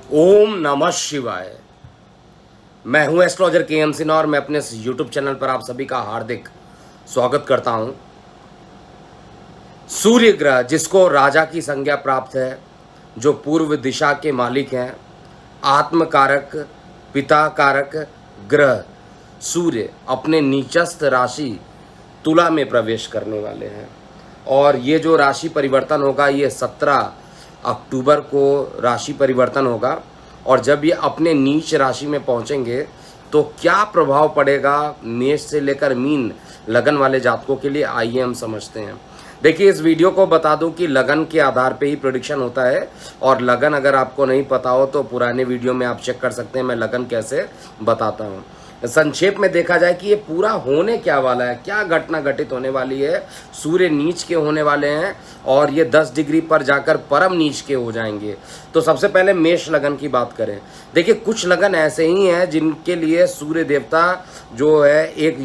ओम नमः शिवाय। मैं हूं एस्ट्रोलॉजर के सिन्हा और मैं अपने यूट्यूब चैनल पर आप सभी का हार्दिक स्वागत करता हूं। सूर्य ग्रह जिसको राजा की संज्ञा प्राप्त है, जो पूर्व दिशा के मालिक हैं, आत्मकारक पिता कारक ग्रह सूर्य अपने नीचस्थ राशि तुला में प्रवेश करने वाले हैं। और ये जो राशि परिवर्तन होगा ये 17 अक्टूबर को राशि परिवर्तन होगा। और जब ये अपने नीच राशि में पहुंचेंगे तो क्या प्रभाव पड़ेगा मेष से लेकर मीन लगन वाले जातकों के लिए, आइए हम समझते हैं। देखिए, इस वीडियो को बता दूं कि लगन के आधार पे ही प्रेडिक्शन होता है। और लगन अगर आपको नहीं पता हो तो पुराने वीडियो में आप चेक कर सकते हैं, मैं लगन कैसे बताता हूं। संक्षेप में देखा जाए कि ये पूरा होने क्या वाला है, क्या घटना घटित होने वाली है। सूर्य नीच के होने वाले हैं और ये 10 डिग्री पर जाकर परम नीच के हो जाएंगे। तो सबसे पहले मेष लगन की बात करें। देखिए, कुछ लगन ऐसे ही हैं जिनके लिए सूर्य देवता जो है एक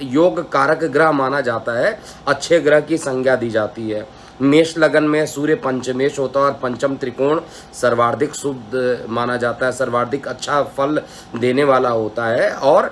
योग कारक ग्रह माना जाता है, अच्छे ग्रह की संज्ञा दी जाती है। मेष लगन में सूर्य पंचमेश होता है और पंचम त्रिकोण सर्वाधिक शुभ माना जाता है, सर्वाधिक अच्छा फल देने वाला होता है। और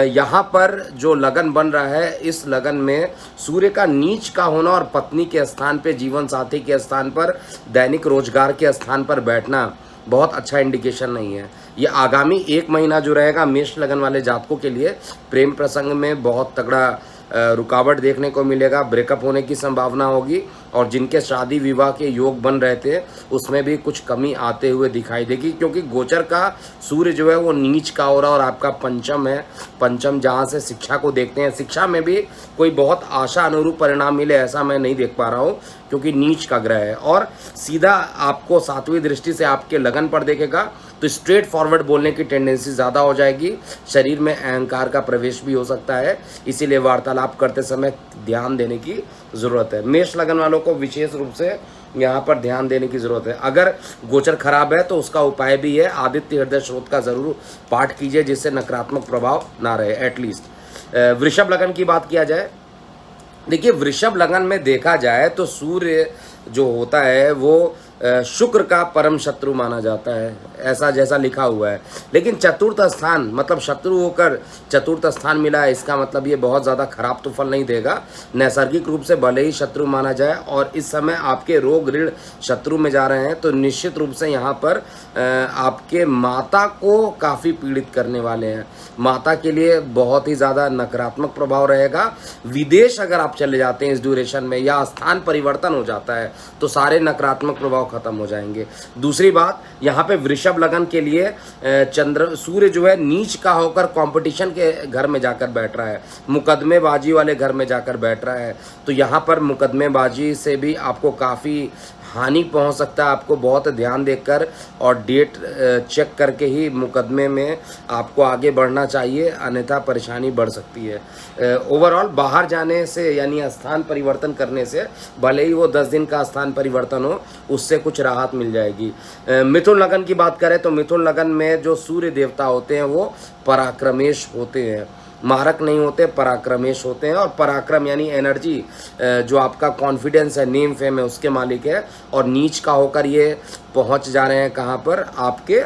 यहाँ पर जो लगन बन रहा है, इस लगन में सूर्य का नीच का होना और पत्नी के स्थान पे, जीवन साथी के स्थान पर, दैनिक रोजगार के स्थान पर बैठना बहुत अच्छा इंडिकेशन नहीं है। ये आगामी 1 महीना जो रहेगा मेष लगन वाले जातकों के लिए प्रेम प्रसंग में बहुत तगड़ा रुकावट देखने को मिलेगा, ब्रेकअप होने की संभावना होगी। और जिनके शादी विवाह के योग बन रहे थे उसमें भी कुछ कमी आते हुए दिखाई देगी, क्योंकि गोचर का सूर्य जो है वो नीच का हो रहा और आपका पंचम है। पंचम जहाँ से शिक्षा को देखते हैं, शिक्षा में भी कोई बहुत आशा अनुरूप परिणाम मिले ऐसा मैं नहीं देख पा रहा हूँ, क्योंकि नीच का ग्रह है। और सीधा आपको 7वीं दृष्टि से आपके लगन पर देखेगा तो स्ट्रेट फॉरवर्ड बोलने की टेंडेंसी ज़्यादा हो जाएगी, शरीर में अहंकार का प्रवेश भी हो सकता है, इसीलिए वार्तालाप करते समय ध्यान देने की ज़रूरत है। मेष लगन वालों को विशेष रूप से यहाँ पर ध्यान देने की ज़रूरत है। अगर गोचर खराब है तो उसका उपाय भी है, आदित्य हृदय स्रोत का ज़रूर पाठ कीजिए जिससे नकारात्मक प्रभाव ना रहे एटलीस्ट। वृषभ लगन की बात किया जाए, देखिए वृषभ लगन में देखा जाए तो सूर्य जो होता है वो शुक्र का परम शत्रु माना जाता है, ऐसा जैसा लिखा हुआ है। लेकिन चतुर्थ स्थान मतलब शत्रु होकर चतुर्थ स्थान मिला है, इसका मतलब ये बहुत ज़्यादा खराब तो फल नहीं देगा। नैसर्गिक रूप से भले ही शत्रु माना जाए और इस समय आपके रोग ऋण शत्रु में जा रहे हैं तो निश्चित रूप से यहाँ पर आपके माता को काफ़ी पीड़ित करने वाले हैं। माता के लिए बहुत ही ज़्यादा नकारात्मक प्रभाव रहेगा। विदेश अगर आप चले जाते हैं इस ड्यूरेशन में या स्थान परिवर्तन हो जाता है तो सारे नकारात्मक प्रभाव खत्म हो जाएंगे। दूसरी बात, यहाँ पे वृषभ लगन के लिए सूर्य जो है नीच का होकर कंपटीशन के घर में जाकर बैठ रहा है, मुकदमेबाजी वाले घर में जाकर बैठ रहा है। तो यहाँ पर मुकदमेबाजी से भी आपको काफ़ी हानि पहुंच सकता है। आपको बहुत ध्यान देकर और डेट चेक करके ही मुकदमे में आपको आगे बढ़ना चाहिए, अन्यथा परेशानी बढ़ सकती है। ओवरऑल बाहर जाने से यानी स्थान परिवर्तन करने से, भले ही वो 10 दिन का स्थान परिवर्तन हो, उससे कुछ राहत मिल जाएगी। मिथुन लगन की बात करें तो मिथुन लगन में जो सूर्य देवता होते हैं वो पराक्रमेश होते हैं, मारक नहीं होते, पराक्रमेश होते हैं। और पराक्रम यानी एनर्जी, जो आपका कॉन्फिडेंस है, नेम फेम है, उसके मालिक है। और नीच का होकर ये पहुंच जा रहे हैं कहाँ पर, आपके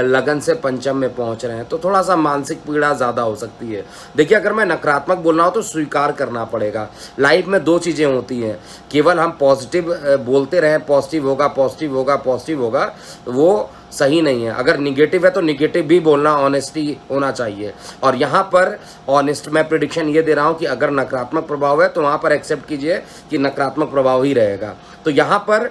लगन से पंचम में पहुंच रहे हैं, तो थोड़ा सा मानसिक पीड़ा ज़्यादा हो सकती है। देखिए, अगर मैं नकारात्मक बोल रहा हूँ तो स्वीकार करना पड़ेगा। लाइफ में 2 चीज़ें होती हैं, केवल हम पॉजिटिव बोलते रहें, पॉजिटिव होगा पॉजिटिव होगा पॉजिटिव होगा, वो सही नहीं है। अगर निगेटिव है तो निगेटिव भी बोलना, ऑनेस्टी होना चाहिए। और यहाँ पर ऑनेस्ट मैं प्रेडिक्शन ये दे रहा हूँ कि अगर नकारात्मक प्रभाव है तो वहाँ पर एक्सेप्ट कीजिए कि नकारात्मक प्रभाव ही रहेगा। तो यहाँ पर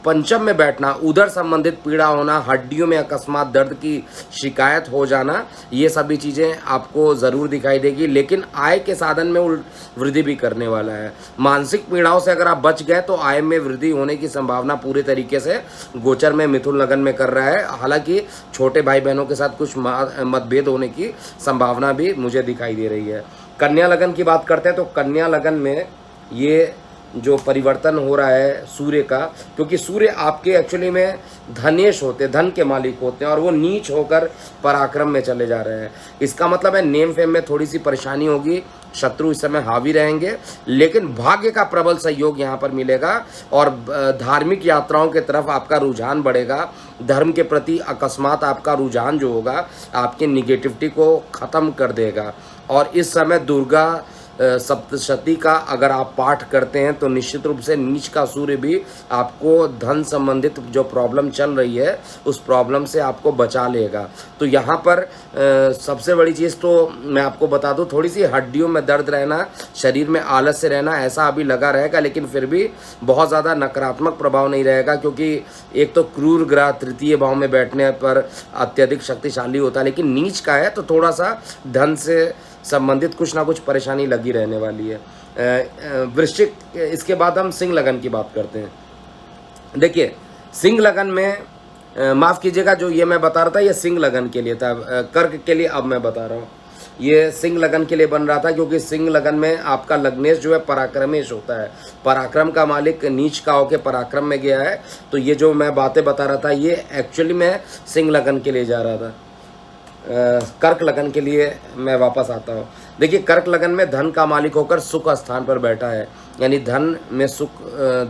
पंचम में बैठना, उधर संबंधित पीड़ा होना, हड्डियों में अकस्मात दर्द की शिकायत हो जाना, ये सभी चीज़ें आपको ज़रूर दिखाई देगी। लेकिन आय के साधन में वृद्धि भी करने वाला है। मानसिक पीड़ाओं से अगर आप बच गए तो आय में वृद्धि होने की संभावना पूरे तरीके से गोचर में मिथुन लगन में कर रहा है। हालांकि छोटे भाई बहनों के साथ कुछ मतभेद होने की संभावना भी मुझे दिखाई दे रही है। कन्या लगन की बात करते हैं तो कन्या लगन में ये जो परिवर्तन हो रहा है सूर्य का, क्योंकि सूर्य आपके एक्चुअली में धनेश होते हैं, धन के मालिक होते हैं, और वो नीच होकर पराक्रम में चले जा रहे हैं। इसका मतलब है नेम फेम में थोड़ी सी परेशानी होगी, शत्रु इस समय हावी रहेंगे, लेकिन भाग्य का प्रबल सहयोग यहाँ पर मिलेगा और धार्मिक यात्राओं के तरफ आपका रुझान बढ़ेगा। धर्म के प्रति अकस्मात आपका रुझान जो होगा आपके निगेटिविटी को ख़त्म कर देगा। और इस समय दुर्गा सप्तशती का अगर आप पाठ करते हैं तो निश्चित रूप से नीच का सूर्य भी आपको धन संबंधित जो प्रॉब्लम चल रही है उस प्रॉब्लम से आपको बचा लेगा। तो यहाँ पर सबसे बड़ी चीज़ तो मैं आपको बता दूँ, थोड़ी सी हड्डियों में दर्द रहना, शरीर में आलस्य रहना, ऐसा अभी लगा रहेगा, लेकिन फिर भी बहुत ज़्यादा नकारात्मक प्रभाव नहीं रहेगा, क्योंकि एक तो क्रूर ग्रह तृतीय भाव में बैठने पर अत्यधिक शक्तिशाली होता है, लेकिन नीच का है तो थोड़ा सा धन से संबंधित कुछ ना कुछ परेशानी लगी रहने वाली है। वृश्चिक, इसके बाद हम सिंह लगन की बात करते हैं। देखिए सिंह लगन में माफ़ कीजिएगा, जो ये मैं बता रहा था ये सिंह लगन के लिए था, कर्क के लिए अब मैं बता रहा हूँ। ये सिंह लगन के लिए बन रहा था क्योंकि सिंह लगन में आपका लग्नेश जो है पराक्रमेश होता है, पराक्रम का मालिक नीच का होकर पराक्रम में गया है। तो ये जो मैं बातें बता रहा था ये एक्चुअली मैं सिंह लगन के लिए जा रहा था। कर्क लगन के लिए मैं वापस आता हूँ। देखिए कर्क लगन में धन का मालिक होकर सुख स्थान पर बैठा है, यानी धन में सुख,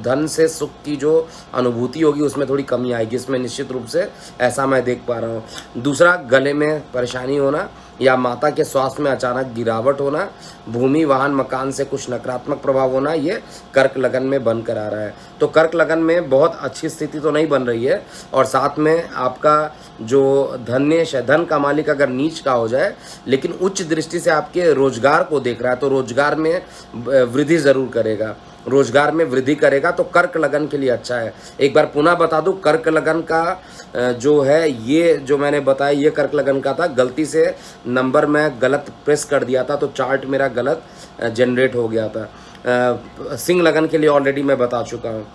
धन से सुख की जो अनुभूति होगी उसमें थोड़ी कमी आएगी, इसमें निश्चित रूप से ऐसा मैं देख पा रहा हूँ। दूसरा, गले में परेशानी होना या माता के स्वास्थ्य में अचानक गिरावट होना, भूमि वाहन मकान से कुछ नकारात्मक प्रभाव होना, ये कर्क लगन में बन कर आ रहा है। तो कर्क लगन में बहुत अच्छी स्थिति तो नहीं बन रही है, और साथ में आपका जो धनेश है, धन का मालिक अगर नीच का हो जाए लेकिन उच्च दृष्टि से आपके रोजगार को देख रहा है तो रोजगार में वृद्धि ज़रूर करेगा, रोजगार में वृद्धि करेगा, तो कर्क लगन के लिए अच्छा है। एक बार पुनः बता दूं, कर्क लगन का जो है ये जो मैंने बताया ये कर्क लगन का था, गलती से नंबर मैं गलत प्रेस कर दिया था तो चार्ट मेरा गलत जनरेट हो गया था। सिंह लगन के लिए ऑलरेडी मैं बता चुका हूँ।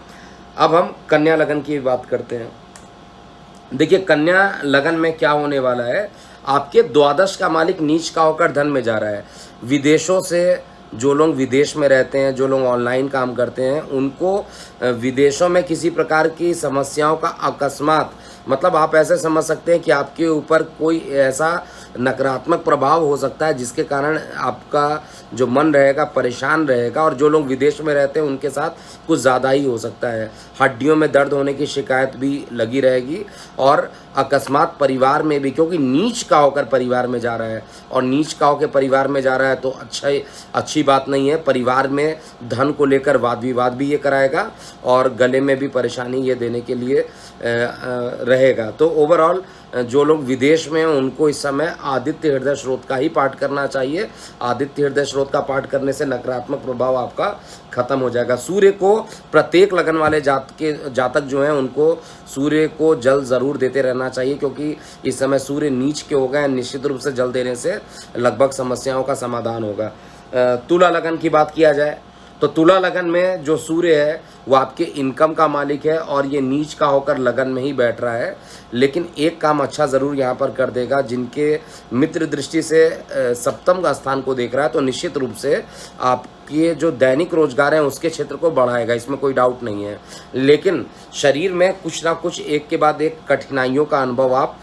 अब हम कन्या लगन की बात करते हैं। देखिए कन्या लगन में क्या होने वाला है, आपके द्वादश का मालिक नीच का होकर धन में जा रहा है। विदेशों से जो लोग विदेश में रहते हैं, जो लोग ऑनलाइन काम करते हैं, उनको विदेशों में किसी प्रकार की समस्याओं का अकस्मात, मतलब आप ऐसे समझ सकते हैं कि आपके ऊपर कोई ऐसा नकारात्मक प्रभाव हो सकता है जिसके कारण आपका जो मन रहेगा परेशान रहेगा, और जो लोग विदेश में रहते हैं उनके साथ कुछ ज़्यादा ही हो सकता है। हड्डियों में दर्द होने की शिकायत भी लगी रहेगी, और अकस्मात परिवार में भी, क्योंकि नीच का होकर परिवार में जा रहा है, और नीच का होकर परिवार में जा रहा है तो अच्छी बात नहीं है। परिवार में धन को लेकर वाद विवाद भी ये कराएगा, और गले में भी परेशानी ये देने के लिए रहेगा। तो ओवरऑल जो लोग विदेश में हैं उनको इस समय आदित्य हृदय स्रोत का ही पाठ करना चाहिए। आदित्य हृदय स्रोत का पाठ करने से नकारात्मक प्रभाव आपका खत्म हो जाएगा। सूर्य को प्रत्येक लगन वाले जातक जो हैं उनको सूर्य को जल ज़रूर देते रहना चाहिए, क्योंकि इस समय सूर्य नीच के हो गए। निश्चित रूप से जल देने से लगभग समस्याओं का समाधान होगा। तुला लगन की बात किया जाए तो तुला लगन में जो सूर्य है वो आपके इनकम का मालिक है, और ये नीच का होकर लगन में ही बैठ रहा है। लेकिन एक काम अच्छा ज़रूर यहाँ पर कर देगा, जिनके मित्र दृष्टि से सप्तम का स्थान को देख रहा है तो निश्चित रूप से आपके जो दैनिक रोजगार हैं उसके क्षेत्र को बढ़ाएगा, इसमें कोई डाउट नहीं है। लेकिन शरीर में कुछ ना कुछ एक के बाद एक कठिनाइयों का अनुभव आप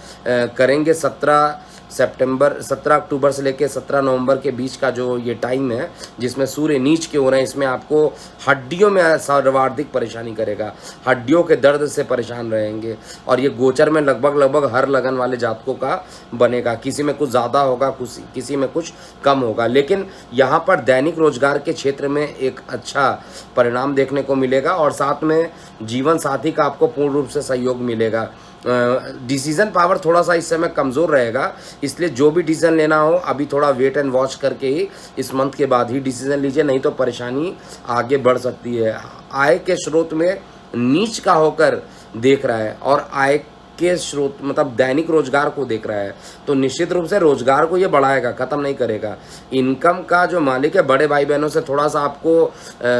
करेंगे। 17 अक्टूबर से लेकर 17 नवंबर के बीच का जो ये टाइम है जिसमें सूर्य नीच के हो रहे हैं, इसमें आपको हड्डियों में सर्वाधिक परेशानी करेगा, हड्डियों के दर्द से परेशान रहेंगे, और ये गोचर में लगभग हर लगन वाले जातकों का बनेगा। किसी में कुछ ज़्यादा होगा, किसी में कुछ कम होगा, लेकिन यहाँ पर दैनिक रोजगार के क्षेत्र में एक अच्छा परिणाम देखने को मिलेगा, और साथ में जीवन साथी का आपको पूर्ण रूप से सहयोग मिलेगा। डिसीजन पावर थोड़ा सा इस समय कमज़ोर रहेगा, इसलिए जो भी डिसीजन लेना हो अभी थोड़ा वेट एंड वॉच करके ही इस मंथ के बाद ही डिसीजन लीजिए, नहीं तो परेशानी आगे बढ़ सकती है। आय के स्रोत में नीच का होकर देख रहा है, और आय के स्रोत मतलब दैनिक रोजगार को देख रहा है, तो निश्चित रूप से रोजगार को ये बढ़ाएगा, ख़त्म नहीं करेगा। इनकम का जो मालिक है, बड़े भाई बहनों से थोड़ा सा आपको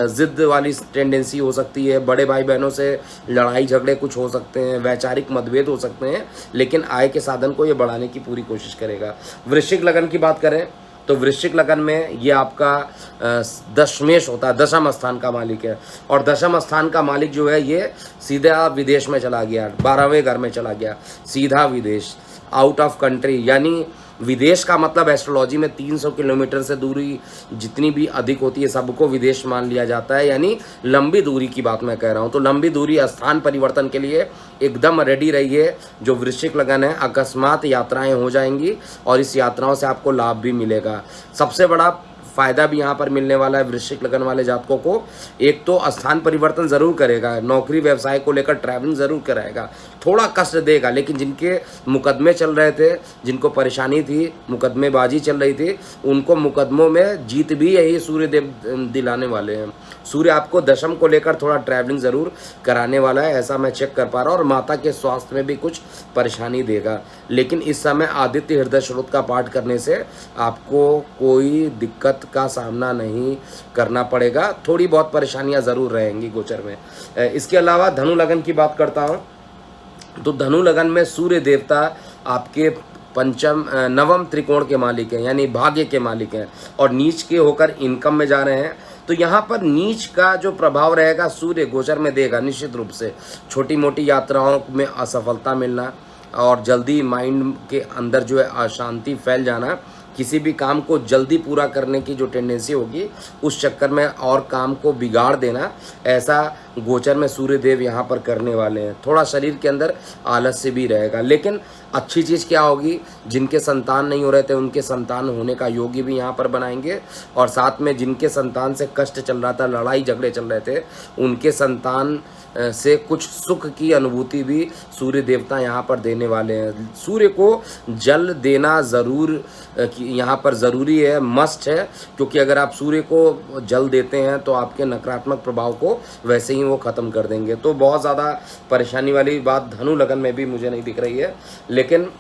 जिद वाली टेंडेंसी हो सकती है, बड़े भाई बहनों से लड़ाई झगड़े कुछ हो सकते हैं, वैचारिक मतभेद हो सकते हैं, लेकिन आय के साधन को ये बढ़ाने की पूरी कोशिश करेगा। वृश्चिक लगन की बात करें तो वृश्चिक लगन में ये आपका दशमेश होता है, दशम स्थान का मालिक है। और दशम स्थान का मालिक जो है ये सीधा विदेश में चला गया, 12वें घर में चला गया, सीधा विदेश, आउट ऑफ कंट्री। यानी विदेश का मतलब एस्ट्रोलॉजी में 300 किलोमीटर से दूरी जितनी भी अधिक होती है सबको विदेश मान लिया जाता है, यानी लंबी दूरी की बात मैं कह रहा हूँ। तो लंबी दूरी स्थान परिवर्तन के लिए एकदम रेडी रहिए। जो वृश्चिक लगन है, अकस्मात यात्राएं हो जाएंगी और इस यात्राओं से आपको लाभ भी मिलेगा। सबसे बड़ा फ़ायदा भी यहाँ पर मिलने वाला है वृश्चिक लगन वाले जातकों को। एक तो स्थान परिवर्तन ज़रूर करेगा, नौकरी व्यवसाय को लेकर ट्रैवलिंग ज़रूर कराएगा, थोड़ा कष्ट देगा, लेकिन जिनके मुकदमे चल रहे थे, जिनको परेशानी थी, मुकदमेबाजी चल रही थी, उनको मुकदमों में जीत भी यही सूर्यदेव दिलाने वाले हैं। सूर्य आपको दशम को लेकर थोड़ा ट्रैवलिंग ज़रूर कराने वाला है, ऐसा मैं चेक कर पा रहा हूँ। और माता के स्वास्थ्य में भी कुछ परेशानी देगा, लेकिन इस समय आदित्य हृदय स्रोत का पाठ करने से आपको कोई दिक्कत का सामना नहीं करना पड़ेगा। थोड़ी बहुत परेशानियां ज़रूर रहेंगी गोचर में। इसके अलावा धनु लगन की बात करता हूँ, तो धनु लगन में सूर्य देवता आपके नवम त्रिकोण के मालिक हैं, यानी भाग्य के मालिक हैं, और नीच के होकर इनकम में जा रहे हैं। तो यहाँ पर नीच का जो प्रभाव रहेगा सूर्य गोचर में देगा निश्चित रूप से। छोटी मोटी यात्राओं में असफलता मिलना और जल्दी माइंड के अंदर जो है अशांति फैल जाना, किसी भी काम को जल्दी पूरा करने की जो टेंडेंसी होगी उस चक्कर में और काम को बिगाड़ देना, ऐसा गोचर में सूर्यदेव यहाँ पर करने वाले हैं। थोड़ा शरीर के अंदर आलस्य भी रहेगा, लेकिन अच्छी चीज़ क्या होगी, जिनके संतान नहीं हो रहे थे उनके संतान होने का योगी भी यहाँ पर बनाएंगे। और साथ में जिनके संतान से कष्ट चल रहा था, लड़ाई झगड़े चल रहे थे, उनके संतान से कुछ सुख की अनुभूति भी सूर्य देवता यहाँ पर देने वाले हैं। सूर्य को जल देना ज़रूर यहाँ पर ज़रूरी है, मस्ट है, क्योंकि अगर आप सूर्य को जल देते हैं तो आपके नकारात्मक प्रभाव को वैसे ही वो ख़त्म कर देंगे। तो बहुत ज़्यादा परेशानी वाली बात धनु लगन में भी मुझे नहीं दिख रही है। लेकिन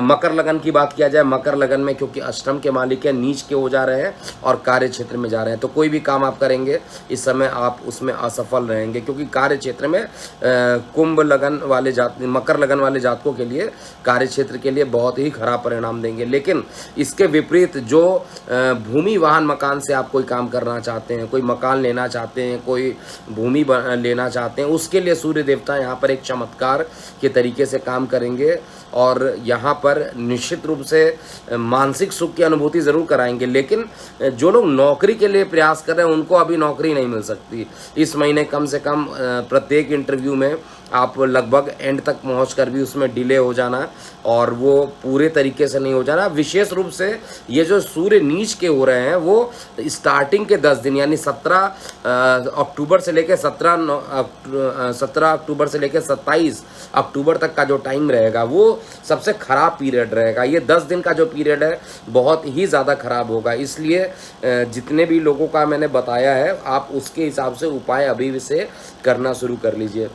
मकर लगन की बात किया जाए, मकर लगन में क्योंकि अष्टम के मालिक है, नीच के हो जा रहे हैं और कार्य क्षेत्र में जा रहे हैं, तो कोई भी काम आप करेंगे इस समय आप उसमें असफल रहेंगे, क्योंकि कार्य क्षेत्र में कुंभ लगन वाले मकर लगन वाले जातकों के लिए कार्य क्षेत्र के लिए बहुत ही खराब परिणाम देंगे। लेकिन इसके विपरीत जो भूमि वाहन मकान से आप कोई काम करना चाहते हैं, कोई मकान लेना चाहते हैं, कोई भूमि लेना चाहते हैं, उसके लिए सूर्य देवता यहाँ पर एक चमत्कार के तरीके से काम करेंगे और यहाँ पर निश्चित रूप से मानसिक सुख की अनुभूति ज़रूर कराएंगे। लेकिन जो लोग नौकरी के लिए प्रयास कर रहे हैं उनको अभी नौकरी नहीं मिल सकती इस महीने। कम से कम प्रत्येक इंटरव्यू में आप लगभग एंड तक पहुंचकर भी उसमें डिले हो जाना और वो पूरे तरीके से नहीं हो जाना। विशेष रूप से ये जो सूर्य नीच के हो रहे हैं वो स्टार्टिंग के 10 दिन यानी 17 अक्टूबर से लेकर 17 अक्टूबर से लेकर 27 अक्टूबर तक का जो टाइम रहेगा वो सबसे ख़राब पीरियड रहेगा। ये 10 दिन का जो पीरियड है बहुत ही ज़्यादा ख़राब होगा, इसलिए जितने भी लोगों का मैंने बताया है आप उसके हिसाब से उपाय अभी से करना शुरू कर लीजिए।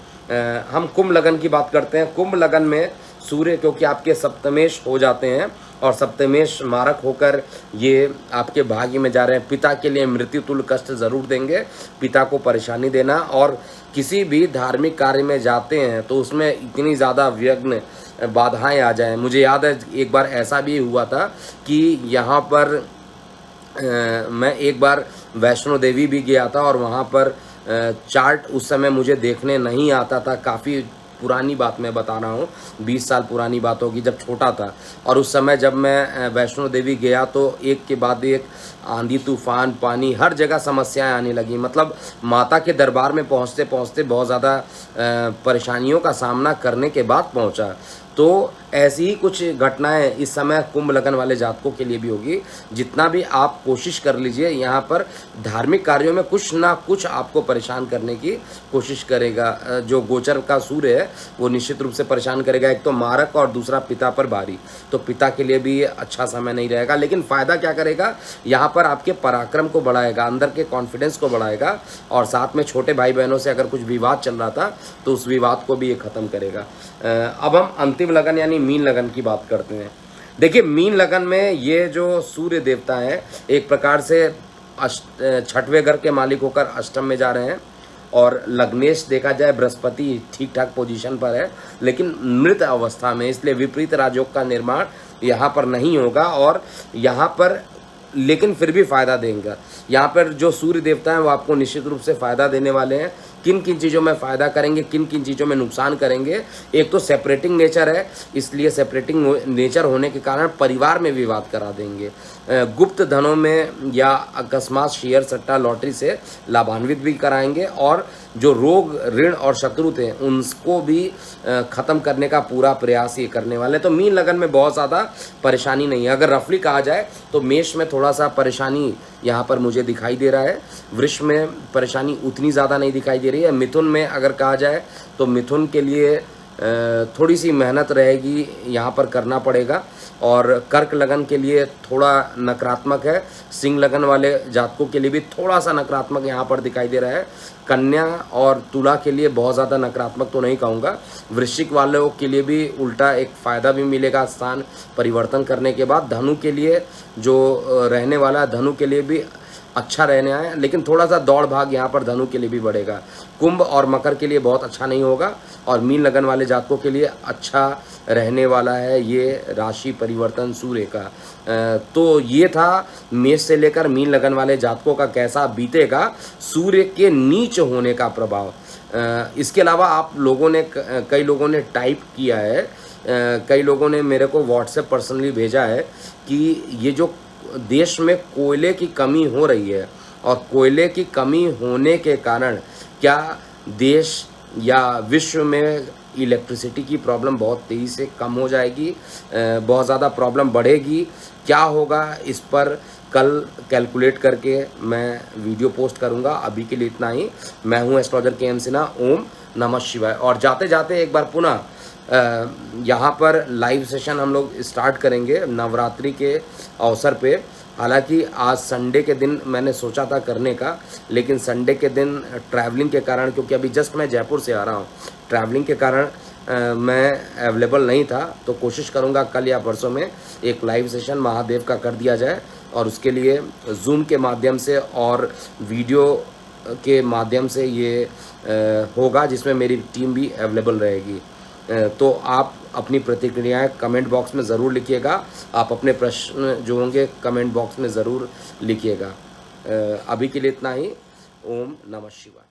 हम कुंभ लगन की बात करते हैं। कुंभ लगन में सूर्य क्योंकि आपके सप्तमेश हो जाते हैं और सप्तमेश मारक होकर ये आपके भाग्य में जा रहे हैं, पिता के लिए मृत्यु तुल्य कष्ट ज़रूर देंगे, पिता को परेशानी देना। और किसी भी धार्मिक कार्य में जाते हैं तो उसमें इतनी ज़्यादा विघ्न बाधाएं आ जाएं। मुझे याद है एक बार ऐसा भी हुआ था कि यहाँ पर मैं एक बार वैष्णो देवी भी गया था और वहाँ पर चार्ट उस समय मुझे देखने नहीं आता था। काफ़ी पुरानी बात मैं बता रहा हूँ, 20 साल पुरानी बात होगी, जब छोटा था। और उस समय जब मैं वैष्णो देवी गया तो एक के बाद एक आंधी तूफान, पानी, हर जगह समस्याएं आने लगी। मतलब माता के दरबार में पहुँचते पहुँचते बहुत ज़्यादा परेशानियों का सामना करने के बाद पहुँचा। तो ऐसी ही कुछ घटनाएं इस समय कुंभ लगन वाले जातकों के लिए भी होगी। जितना भी आप कोशिश कर लीजिए, यहाँ पर धार्मिक कार्यों में कुछ ना कुछ आपको परेशान करने की कोशिश करेगा। जो गोचर का सूर्य है वो निश्चित रूप से परेशान करेगा, एक तो मारक और दूसरा पिता पर भारी। तो पिता के लिए भी अच्छा समय नहीं रहेगा, लेकिन फ़ायदा क्या करेगा, यहाँ पर आपके पराक्रम को बढ़ाएगा, अंदर के कॉन्फिडेंस को बढ़ाएगा और साथ में छोटे भाई बहनों से अगर कुछ विवाद चल रहा था तो उस विवाद को भी ये ख़त्म करेगा। अब हम अंतिम लगन यानी मीन लगन की बात करते हैं। देखिए मीन लगन में ये जो सूर्य देवता है एक प्रकार से 6वें घर के मालिक होकर अष्टम में जा रहे हैं और लग्नेश देखा जाए बृहस्पति ठीक ठाक पोजीशन पर है लेकिन मृत अवस्था में, इसलिए विपरीत राजयोग का निर्माण यहाँ पर नहीं होगा। और यहाँ पर लेकिन फिर भी फ़ायदा देंगे। यहाँ पर जो सूर्य देवता हैं वो आपको निश्चित रूप से फ़ायदा देने वाले हैं। किन किन चीज़ों में फ़ायदा करेंगे, किन किन चीज़ों में नुकसान करेंगे। एक तो सेपरेटिंग नेचर है, इसलिए सेपरेटिंग नेचर होने के कारण परिवार में विवाद करा देंगे। गुप्त धनों में या अकस्मात शेयर सट्टा लॉटरी से लाभान्वित भी कराएंगे, और जो रोग ऋण और शत्रु थे उनको भी ख़त्म करने का पूरा प्रयास ये करने वाले। तो मीन लगन में बहुत ज़्यादा परेशानी नहीं है। अगर रफली कहा जाए तो मेष में थोड़ा सा परेशानी यहाँ पर मुझे दिखाई दे रहा है, वृष में परेशानी उतनी ज़्यादा नहीं दिखाई दे रही है। मिथुन में अगर कहा जाए तो मिथुन के लिए थोड़ी सी मेहनत रहेगी, यहाँ पर करना पड़ेगा। और कर्क लगन के लिए थोड़ा नकारात्मक है। सिंह लगन वाले जातकों के लिए भी थोड़ा सा नकारात्मक यहाँ पर दिखाई दे रहा है। कन्या और तुला के लिए बहुत ज़्यादा नकारात्मक तो नहीं कहूँगा। वृश्चिक वालों के लिए भी उल्टा एक फ़ायदा भी मिलेगा स्थान परिवर्तन करने के बाद। धनु के लिए जो रहने वाला है, धनु के लिए भी अच्छा रहने आए, लेकिन थोड़ा सा दौड़ भाग यहाँ पर धनु के लिए भी बढ़ेगा। कुंभ और मकर के लिए बहुत अच्छा नहीं होगा, और मीन लगन वाले जातकों के लिए अच्छा रहने वाला है ये राशि परिवर्तन सूर्य का। तो ये था मेष से लेकर मीन लगन वाले जातकों का कैसा बीतेगा सूर्य के नीच होने का प्रभाव। इसके अलावा आप लोगों ने कई लोगों ने टाइप किया है, कई लोगों ने मेरे को व्हाट्सएप पर्सनली भेजा है कि ये जो देश में कोयले की कमी हो रही है, और कोयले की कमी होने के कारण क्या देश या विश्व में इलेक्ट्रिसिटी की प्रॉब्लम बहुत तेज़ी से कम हो जाएगी, बहुत ज़्यादा प्रॉब्लम बढ़ेगी, क्या होगा इस पर कल कैलकुलेट करके मैं वीडियो पोस्ट करूंगा। अभी के लिए इतना ही। मैं हूं एस्ट्रोलॉजर के सिन्हा। ओम नमः शिवाय। और जाते जाते एक बार पुनः यहाँ पर लाइव सेशन हम लोग स्टार्ट करेंगे नवरात्रि के अवसर पे। हालांकि आज संडे के दिन मैंने सोचा था करने का, लेकिन संडे के दिन ट्रैवलिंग के कारण, क्योंकि अभी जस्ट मैं जयपुर से आ रहा हूँ, ट्रैवलिंग के कारण मैं अवेलेबल नहीं था। तो कोशिश करूँगा कल या परसों में एक लाइव सेशन महादेव का कर दिया जाए, और उसके लिए जूम के माध्यम से और वीडियो के माध्यम से ये होगा, जिसमें मेरी टीम भी अवेलेबल रहेगी। तो आप अपनी प्रतिक्रियाएं कमेंट बॉक्स में ज़रूर लिखिएगा। आप अपने प्रश्न जो होंगे कमेंट बॉक्स में ज़रूर लिखिएगा। अभी के लिए इतना ही। ओम नमः शिवाय।